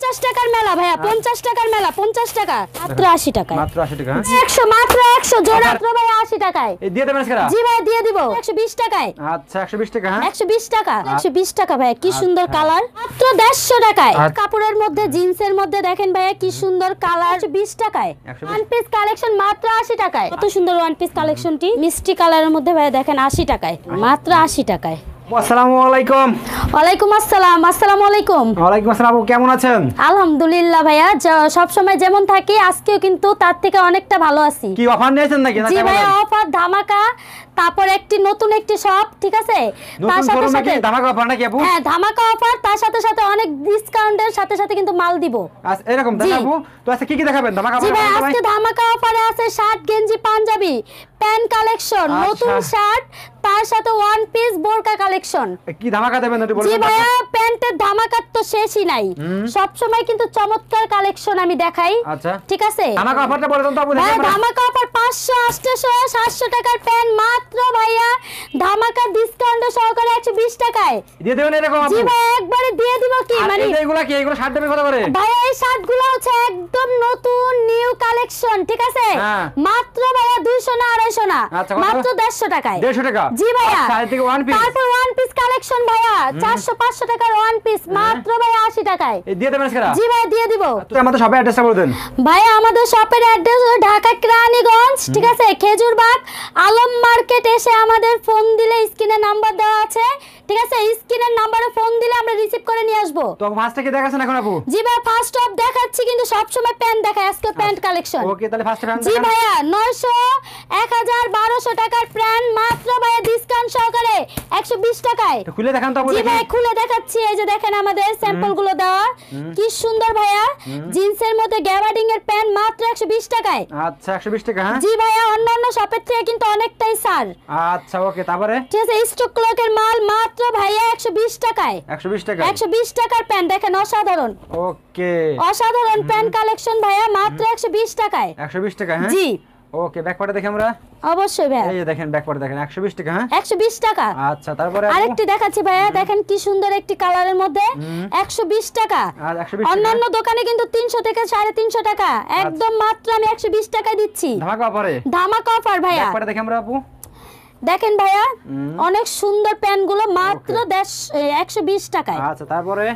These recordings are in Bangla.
50 টাকার মেলা ভাইয়া, 50 টাকার মেলা, 50 টাকা মাত্র 80 টাকা, মাত্র 80 টাকা। 100 মাত্র 100 জোড়া মাত্র ভাইয়া 80 টাকায়। এই দিয়ে দেবেন আজকে? জি ভাই দিয়ে দিব 120 টাকায়। আচ্ছা 120 টাকা। 120 টাকা, 120 টাকা ভাইয়া, কি সুন্দর কালার, মাত্র 150 টাকায়। কাপড়ের মধ্যে জিন্সের মধ্যে দেখেন ভাইয়া কি সুন্দর কালার, 120 টাকায়। ওয়ান পিস কালেকশন মাত্র 80 টাকায়। কত সুন্দর ওয়ান পিস কালেকশনটি, মিষ্টি কালারের মধ্যে ভাইয়া দেখেন 80 টাকায়, মাত্র 80 টাকায়। আসসালামু আলাইকুম। ওয়ালাইকুম আসসালাম। আসসালামু আলাইকুম। ওয়ালাইকুম আসসালাম, আপু কেমন আছেন? আলহামদুলিল্লাহ ভাইয়া, সব সময় যেমন থাকি আজকেও কিন্তু তার থেকে অনেকটা ভালো আছি। কি অফার নিয়েছেন নাকি? জি ভাইয়া, অফার ধামাকা, তারপর নতুন একটি শপ, ঠিক আছে, তার সাথে সাথে ধামাকা অফার নাকি আপু? হ্যাঁ ধামাকা অফার, তার সাথে সাথে অনেক ডিসকাউন্টের সাথে সাথে কিন্তু মাল দিব। আচ্ছা এরকম তাই আপু? তো আজকে কি দেখাবেন ধামাকা অফারে? জি ভাই, আজকে ধামাকা অফারে আছে শার্ট, গেঞ্জি, পাঞ্জাবি, প্যান্ট কালেকশন, নতুন শার্ট, তার সাথে ওয়ান পিস বোরকা কালেকশন। কি ধামাকা দেবেন একটু বলুন? জি ভাইয়া, প্যান্টের ধামাকা তো শেষই নাই, সব সময় কিন্তু চমৎকার কালেকশন আমি দেখাই। আচ্ছা ঠিক আছে, ধামাকা অফারটা বলে দেন তো আপু। ধামাকা অফার 500, 800, 700 টাকার প্যান্ট মাত্র ভাইয়া ধামাকা ডিসকাউন্ট সহকারে 120 টাকায় দিয়ে দেবেন এরকম আপু? জি ভাই, একবারে দিয়ে দিব। কি মানে এইগুলা কি, এইগুলো শার্ট দেবে কত করে? ভাইয়া এই শার্টগুলো হচ্ছে একদম নতুন নিউ কালেকশন, ঠিক আছে, মাত্র ভাইয়া 200 না 250 না, মাত্র 150 টাকায়। 150 টাকা? জি ভাইয়া। তারপর ওয়ান পিস কালেকশন ভাইয়া 400, 500 টাকার ওয়ান পিস মাত্র ভাইয়া 80 টাকায়। এই দিয়ে দেবেন আজকে? জি ভাই দিয়ে দিব। তো আমাদের শপের অ্যাড্রেসটা বলে দেন ভাইয়া। আমাদের শপের অ্যাড্রেস হলো ঢাকা কেরানীগঞ্জ, ঠিক আছে, খেজুরবাগ আলম মার্কেট। এসে আমাদের ফোন দিলে স্ক্রিনে নাম্বার দেওয়া আছে, ঠিক আছে, স্ক্রিনের নম্বরে ফোন দিলে আমরা রিসিভ করে নিয়ে আসব। তো ফার্স্টে কি দেখাছেন এখন আপু? জি ভাই, ফার্স্ট অফ দেখাচ্ছি, কিন্তু সব সময় প্যান্ট দেখাই, আজকে প্যান্ট কালেকশন। ওকে তাহলে ফার্স্টে প্যান্ট জি ভাইয়া, 900, 1000, 1200 টাকার প্যান্ট মাত্র ভাইয়া ডিসকাউন্ট সহকারে 120 টাকায়। তো খুলে দেখান তো আপু। জি ভাই খুলে দেখাচ্ছি, এই যে দেখেন আমাদের স্যাম্পল গুলো দেওয়া, কি সুন্দর ভাইয়া, জিন্সের মধ্যে গ্যাবার্ডিং এর প্যান্ট মাত্র 120 টাকায়। আচ্ছা 120 টাকা। হ্যাঁ জি ভাইয়া, অন্যান্য শপের থেকে কিন্তু অনেকটাই ছাড়। আচ্ছা ওকে তারপরে? ঠিক আছে, স্টক ক্লকের মাল মাত্র ভাইয়া 120 টাকায়। 120 টাকা? 120 টাকার প্যান্ট দেখেন, অসাধারণ। ওকে অসাধারণ প্যান্ট কালেকশন ভাইয়া, মাত্র 120 টাকায়। 120 টাকা? হ্যাঁ জি ওকে। ব্যাকপার্টে দেখি আমরা। অবশ্যই ভাইয়া, এই যে দেখেন ব্যাকপার্টে দেখেন 120 টাকা। হ্যাঁ 120 টাকা। আচ্ছা তারপরে আরেকটি দেখাচ্ছি ভাইয়া, দেখেন কি সুন্দর একটি কালারের মধ্যে 120 টাকা। আর 120 টাকা? অন্যান্য দোকানে কিন্তু 300 থেকে 350 টাকা, একদম মাত্র আমি 120 টাকায় দিচ্ছি। ধামাকা অফারে? ধামাকা অফার ভাইয়া। ব্যাকপার্টে দেখি আমরা আপু। দেখেন ভাইয়া অনেক সুন্দর প্যান্ট গুলো মাত্র 120 টাকায়। আচ্ছা তারপরে?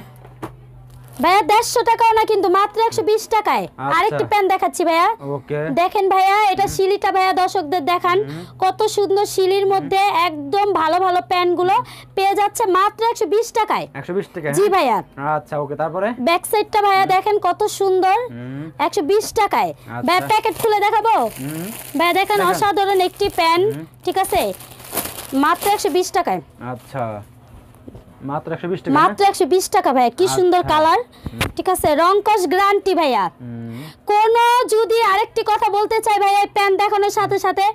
ভাইয়া 150 টাকাও না, কিন্তু মাত্র 120 টাকায়। আরেকটি প্যান্ট দেখাচ্ছি ভাইয়া। ওকে দেখেন ভাইয়া, এটা শিলিটা ভাইয়া, দর্শকদের দেখান কত সুন্দর শিলির মধ্যে একদম ভালো ভালো প্যান্ট গুলো পেয়ে যাচ্ছে মাত্র 120 টাকায়। 120 টাকা? জি ভাইয়া। আচ্ছা ওকে তারপরে? ব্যাক সাইডটা ভাইয়া দেখেন কত সুন্দর, 120 টাকায়। ভাইয়া প্যাকেট খুলে দেখাবো? ভাইয়া দেখেন অসাধারণ একটি প্যান্ট, ঠিক আছে, মাত্র 120 টাকায়। আচ্ছা মাত্র 120 টাকা? মাত্র 120 টাকা ভাইয়া, কি সুন্দর কালার, ঠিক আছে, রং কস গ্যারান্টি ভাইয়া। কোন যদি আরেকটি কথা বলতে চাই ভাইয়া, এই প্যান্ট দেখানোর সাথে সাথে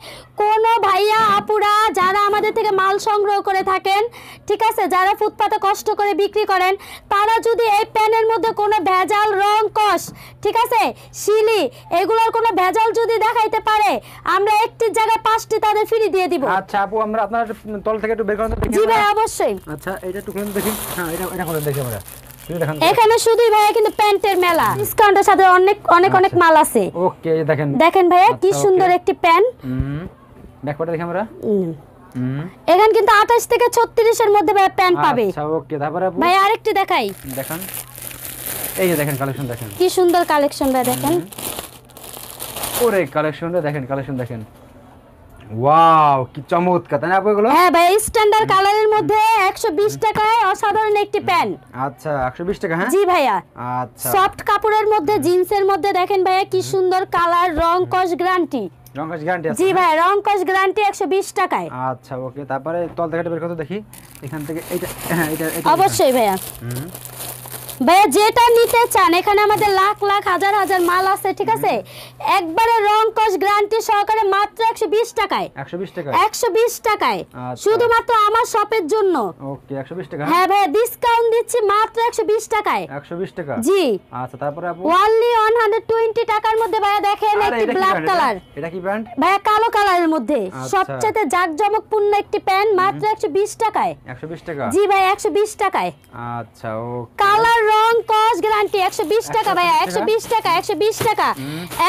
কোন ভাইয়া আপুরা যারা আমাদের থেকে মাল সংগ্রহ করে থাকেন, ঠিক আছে, যারা ফুটপাতে কষ্ট করে বিক্রি করেন, তারা যদি এই প্যান্টের মধ্যে কোনো ভেজাল, রং কস, ঠিক আছে, শিলি, এগুলোর কোনো ভেজাল যদি দেখাইতে পারে, আমরা একটি জায়গায় 5টি তাদের ফ্রি দিয়ে দিব। আচ্ছা আপু আমরা আপনার তল থেকে একটু বের করুন তো দেখি। জি ভাই অবশ্যই। আচ্ছা এটা একটু খুলে দেখি। হ্যাঁ এটা করে দেখি আমরা। এখানে শুধুই ভাইয়া কিন্তু প্যান্টের মেলা, ডিসকাউন্টের সাথে অনেক অনেক অনেক মাল আছে। ওকে দেখেন, দেখেন ভাইয়া কি সুন্দর একটি প্যান্ট। ব্যাকপার্টে দেখি আমরা। এখানে কিন্তু 28 থেকে 36 এর মধ্যে ভাইয়া প্যান্ট পাবে। আচ্ছা ওকে তারপরে আপু? ভাই আরেকটি দেখাই, দেখেন এই যে দেখেন কালেকশন দেখেন, কি সুন্দর কালেকশন ভাই দেখেন। ওরে কালেকশনটা দেখেন, কালেকশন দেখেন, ওয়াও কি চমৎকার, তাই না আপু এগুলো? হ্যাঁ ভাই, স্ট্যান্ডার্ড কালারের মধ্যে 120 টাকায় অসাধারণ একটি প্যান্ট। আচ্ছা 120 টাকা? হ্যাঁ জি ভাইয়া। আচ্ছা সফট কাপড়ের মধ্যে, জিন্সের মধ্যে দেখেন ভাইয়া কি সুন্দর কালার, রং কস গ্যারান্টি। রং কস গ্যারান্টি আছে? জি ভাই, রং কস গ্যারান্টি 120 টাকায়। আচ্ছা ওকে তারপরে তল থেকে বের কত দেখি এখান থেকে। এইটা হ্যাঁ এটা অবশ্যই ভাইয়া। ভাইয়া যেটা নিতে চান, এখানে আমাদের লাখ লাখ হাজার হাজার মাল আছে, ঠিক আছে, একবারে রং কস গ্যারান্টি সহকারে মাত্র 120 টাকায়। 120 টাকা? 120 টাকায় শুধুমাত্র আমার শপের জন্য। ওকে 120 টাকা? হ্যাঁ ভাইয়া, ডিসকাউন্ট দিচ্ছি মাত্র 120 টাকায়। 120 টাকা? জি। আচ্ছা তারপরে আপু? অনলি 120 টাকার মধ্যে ভাইয়া দেখেন একটি ব্ল্যাক কালার। এটা কি প্যান্ট? ভাইয়া কালো কালারের মধ্যে সবচেয়ে জাঁকজমকপূর্ণ একটি প্যান্ট, মাত্র 120 টাকায়। 120 টাকা? জি ভাই 120 টাকায়। আচ্ছা ওকে। কালার রং কস গ্যারান্টি 120 টাকা ভাইয়া 120 টাকা 120 টাকা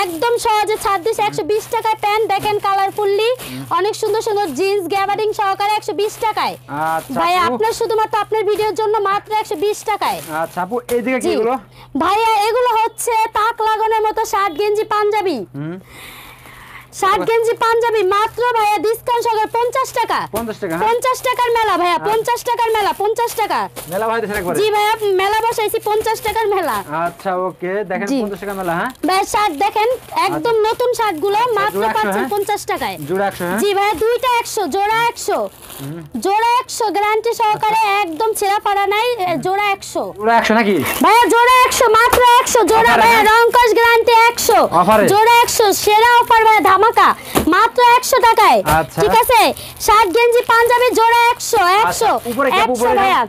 একদম সহজে ছাড় দিছে 120 টাকায় প্যান্ট দেখেন কালারফুলি অনেক সুন্দর সুন্দর জিন্স গ্যাবারিং সহকারে 120 টাকায় আচ্ছা ভাইয়া আপু। আপনার শুধুমাত্র আপনার ভিডিওর জন্য মাত্র 120 টাকায় আচ্ছা আপু এইদিকে কি জি। এগুলো? ভাইয়া এগুলো হচ্ছে তাক লাগানোর মতো শার্ট গেঞ্জি পাঞ্জাবি শার্ট গেঞ্জি পাঞ্জাবি মাত্র ভাইয়া ডিসকাউন্ট সহকারে 50 টাকা 50 টাকা 50 টাকার মেলা ভাইয়া 50 টাকার মেলা 50 টাকা মেলা ভাই দেন একবারে। জি ভাইয়া মেলা বসাইছি 50 টাকার মেলা আচ্ছা ওকে দেখেন জি। 50 টাকা মেলা হ্যাঁ ভাই শার্ট দেখেন একদম নতুন শার্ট গুলো মাত্র জোড়া 100, পাচ্ছেন হ্যাঁ? 50 টাকায় জোড়া 100 হ্যাঁ জি ভাইয়া দুইটা 100 জোড়া 100 জোড়া 100 গ্যারান্টি সহকারে একদম ছেঁড়া ফাড়া নাই জোড়া 100 জোড়া 100 নাকি? ভাইয়া জোড়া 100 মাত্র 100 জোড়া Offer, ভাইয়া হ্যাঁ? রংকশ গ্যারান্টি 100 Offer এ? জোড়া 100 সেরা অফার ভাইয়া ধামাকা মাত্র 100 টাকায় আচ্ছা। ঠিক আছে শার্ট গেঞ্জি পাঞ্জাবি জোড়া 100 আচ্ছা, 100 উপরে কি, 100 উপরে না? ভাইয়া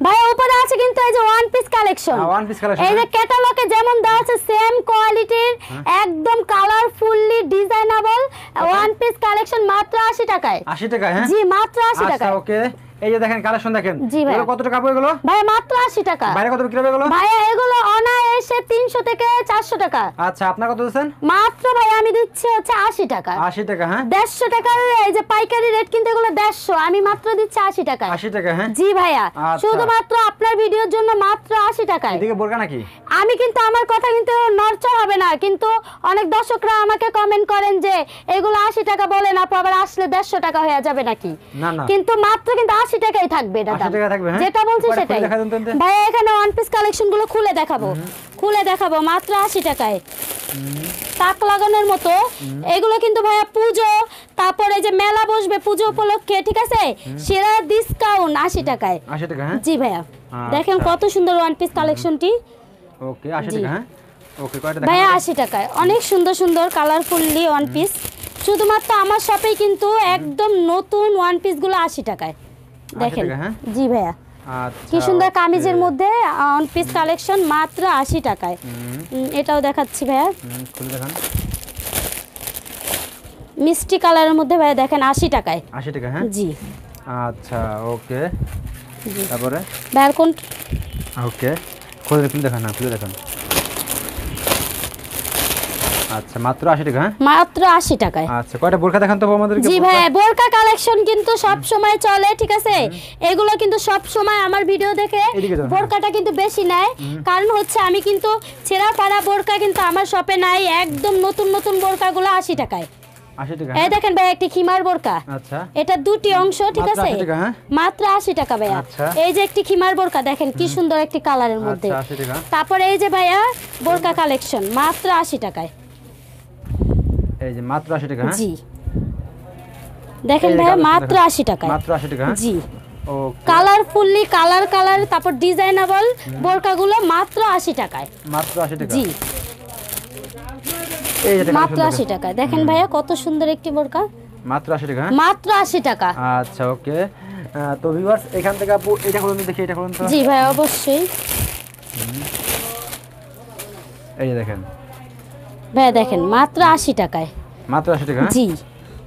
ভাইয়া উপরে আছে কিন্তু এই যে one piece collection one piece collection এই যে ক্যাটালগে যেমন দেওয়া আছে সেম কোয়ালিটির একদম colourfully designable one piece collection মাত্র 80 টাকায় 80 টাকা হ্যাঁ জি মাত্র 80 আচ্ছা টাকায় ওকে এই যে দেখেন কালেকশন দেখেন জি ভাই। এগুলো কত টাকা পড়ে এগুলো? ভাই মাত্র 80 টাকা বাইরে কত বিক্রি হবে এগুলো? ভাইয়া এগুলো অনায়াসে 300 থেকে 400 টাকা আচ্ছা আপনার কত দিচ্ছেন? মাত্র ভাই আমি দিচ্ছি হচ্ছে 80 টাকা 80 টাকা হ্যাঁ 150 টাকার এই যে পাইকারি রেট কিন্তু এগুলো 150 আমি মাত্র দিচ্ছি 80 টাকা 80 টাকা হ্যাঁ জি ভাইয়া আচ্ছা। শুধুমাত্র আপনার ভিডিওর জন্য মাত্র 80 টাকায় এদিকে বোরকা নাকি? আমি কিন্তু আমার কথা কিন্তু নড়চড় হবে না কিন্তু অনেক দর্শকরা আমাকে কমেন্ট করেন যে এগুলো 80 টাকা বলেন আপু আবার আসলে 150 টাকা হয়ে যাবে নাকি না না কিন্তু মাত্র কিন্তু 80 টাকাই থাকবে এটা 80 টাকা থাকবে হ্যাঁ যেটা বলছি উপরে খুলে সেটাই দেখা দেন তো এনতে। ভাই এখানে ওয়ান পিস কালেকশন গুলো খুলে দেখাবো মাত্র 80 টাকায় তাক লাগানোর মতো এগুলো কিন্তু ভাইয়া পূজো তারপরে যে মেলা বসবে পূজো উপলক্ষে ঠিক আছে সেরা ডিসকাউন্ট 80 টাকায় 80 টাকা হ্যাঁ জি ভাইয়া আচ্ছা। দেখেন কত সুন্দর ওয়ান পিস কালেকশনটি ওকে 80 জি। টাকা হ্যাঁ ওকে কয়টা ভাইয়া দেখেন 80 টাকায় অনেক সুন্দর সুন্দর কালারফুললি ওয়ান পিস শুধুমাত্র আমার শপে কিন্তু একদম নতুন ওয়ান পিস গুলো 80 টাকায় দেখেন টাকা, হ্যাঁ? জি ভাইয়া আচ্ছা কি সুন্দর ওকে। কামিজের মধ্যে ওয়ান পিস কালেকশন মাত্র 80 টাকায় এটাও দেখাচ্ছি ভাইয়া খুলে দেখান মিষ্টি কালারের মধ্যে ভাইয়া দেখেন 80 টাকায় 80 টাকা হ্যাঁ জি আচ্ছা ওকে জি তারপরে ভাইয়ার কোন ওকে খুলে দেখান না খুলে দেখান আচ্ছা মাত্র 80 টাকা হ্যাঁ মাত্র 80 টাকায় আচ্ছা কয়টা বোরকা দেখান তো আমাদেরকে জি বোরকা? ভাই বোরকা কালেকশন কিন্তু সব সময় চলে ঠিক আছে এগুলো কিন্তু সব সময় আমার ভিডিও দেখে এদিকে যাও, হ্যাঁ। বোরকাটা কিন্তু বেশি নেয় কারণ হচ্ছে আমি কিন্তু ছেঁড়া ফাড়া বোরকা কিন্তু আমার শপে নাই একদম নতুন নতুন বোরকাগুলো 80 টাকায় 80 টাকা এই হ্যাঁ? দেখেন ভাই একটি খিমার বোরকা আচ্ছা এটা দুটি অংশ ঠিক মাত্র আছে 80 টাকা, হ্যাঁ? মাত্র 80 টাকা ভাইয়া আচ্ছা। এই যে একটি খিমার বোরকা দেখেন কি সুন্দর একটি কালারের মধ্যে আচ্ছা 80 টাকা তারপরে এই যে ভাইয়া বোরকা কালেকশন মাত্র 80 টাকায় এই যে মাত্র 80 টাকা হ্যাঁ জি দেখেন এই যে ভাইয়া কালেকশন মাত্র দেখেন। 80 টাকায় মাত্র 80 টাকা হ্যাঁ? জি ওকে কালারফুললি কালার তারপর ডিজাইনেবল বোরকাগুলো মাত্র 80 টাকায় মাত্র 80 টাকা জি এই যে মাত্র 80 টাকায় দেখেন ভাইয়া কত সুন্দর একটি বোরকা মাত্র 80 টাকা হ্যাঁ? মাত্র 80 টাকা আচ্ছা ওকে তো ভিউয়ার্স এখান থেকে আপু এটা খুলুন তো দেখি এটা খুলুন তো জি ভাই অবশ্যই এই যে দেখেন ভাইয়া দেখেন মাত্র 80 টাকায় মাত্র 80 টাকা হ্যাঁ? জি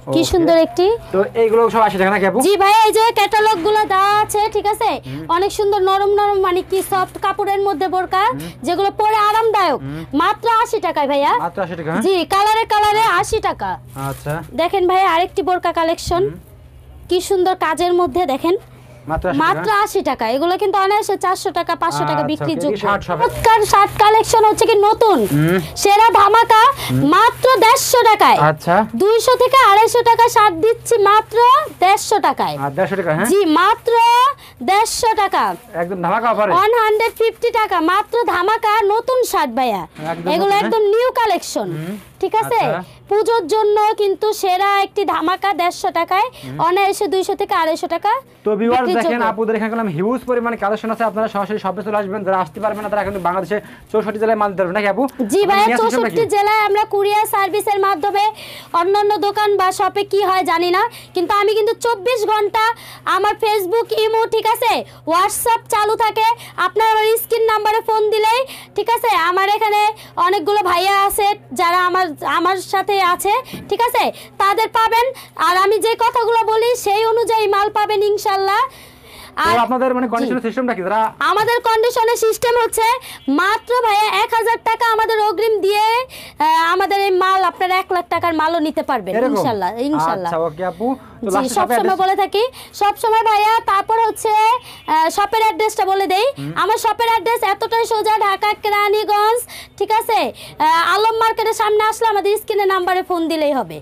কি Okay. সুন্দর একটি তো এইগুলো সব 80 টাকা নাকি আপু জি ভাই এই যে ক্যাটালগ গুলো দেওয়া আছে ঠিক আছে অনেক সুন্দর নরম নরম মানে কি সফট কাপড়ের মধ্যে বোরকা যেগুলো পরে আরামদায়ক মাত্র 80 টাকায় ভাইয়া মাত্র 80 টাকা হ্যাঁ? জি কালারে 80 টাকা আচ্ছা দেখেন ভাই আরেকটি বোরকা কালেকশন কি সুন্দর কাজের মধ্যে দেখেন মাত্র 80 মাত্র টাকা 80 টাকা এগুলো কিন্তু অনায়াসে 400 টাকা 500 টাকা আচ্ছা, বিক্রির okay, যোগ্য কি শার্ট সব? চমৎকার শার্ট কালেকশন হচ্ছে কি নতুন সেরা ধামাকা মাত্র 150 টাকায় আচ্ছা 200 থেকে 250 টাকা শার্ট দিচ্ছি মাত্র 150 টাকায় আর 150 টাকা হ্যাঁ জি মাত্র 150 টাকা একদম ধামাকা অফারে 150 টাকা মাত্র ধামাকা নতুন শার্ট ভাইয়া একদম এগুলো নতুন, একদম নিউ কালেকশন ঠিক আছে আচ্ছা। পূজোর জন্য কিন্তু সেরা একটি ধামাকা 150 টাকায় অনায়াসে 200 থেকে 250 টাকা তো ভিউয়ার্স বিক্রির দেখেন যোগ্য। আপুদের এখানে করলাম হিউজ পরিমাণে কালেকশন আছে আপনারা সরাসরি শপে চলে আসবেন যারা আসতে পারবেন না তারা কিন্তু বাংলাদেশে 64 জেলায় মাল দিতে পারবেন নাকি আপু জি আপনি ভাইয়া নিয়ে আসছেন নাকি? 64 জেলায় আমরা কুরিয়ার সার্ভিসের মাধ্যমে অন্যান্য দোকান বা শপে কি হয় জানি না কিন্তু আমি কিন্তু 24 ঘন্টা আমার ফেসবুক ইমো ঠিক আছে হোয়াটসঅ্যাপ চালু থাকে আপনার আমার স্ক্রিন নাম্বারে ফোন দিলেই ঠিক আছে আমার এখানে অনেকগুলো ভাইয়া আছে যারা আমার সাথে আছে ঠিক আছে তাদের পাবেন আর আমি যে কথাগুলো বলি সেই অনুযায়ী মাল পাবেন ইনশাল্লাহ তো আপনাদের মানে কন্ডিশনের সিস্টেমটা কি যারা আমাদের কন্ডিশনের সিস্টেম হচ্ছে মাত্র ভাইয়া 1000 টাকা আমাদের অগ্রিম দিয়ে আমাদের এই মাল আপনার 1 লাখ টাকার মালও নিতে পারবেন ইনশাআল্লাহ ইনশাআল্লাহ। আচ্ছা ওকে আপু, তো জি লাস্টে সব সময় বলে থাকি, সব সময় ভাইয়া। তারপর হচ্ছে শপের অ্যাড্রেসটা বলে দেই। আমার শপের অ্যাড্রেস এতটাই সোজা, ঢাকা কেরানীগঞ্জ, ঠিক আছে? আলম মার্কেটের সামনে আসলে আমাদের স্ক্রিনে নাম্বারে ফোন দিলেই হবে।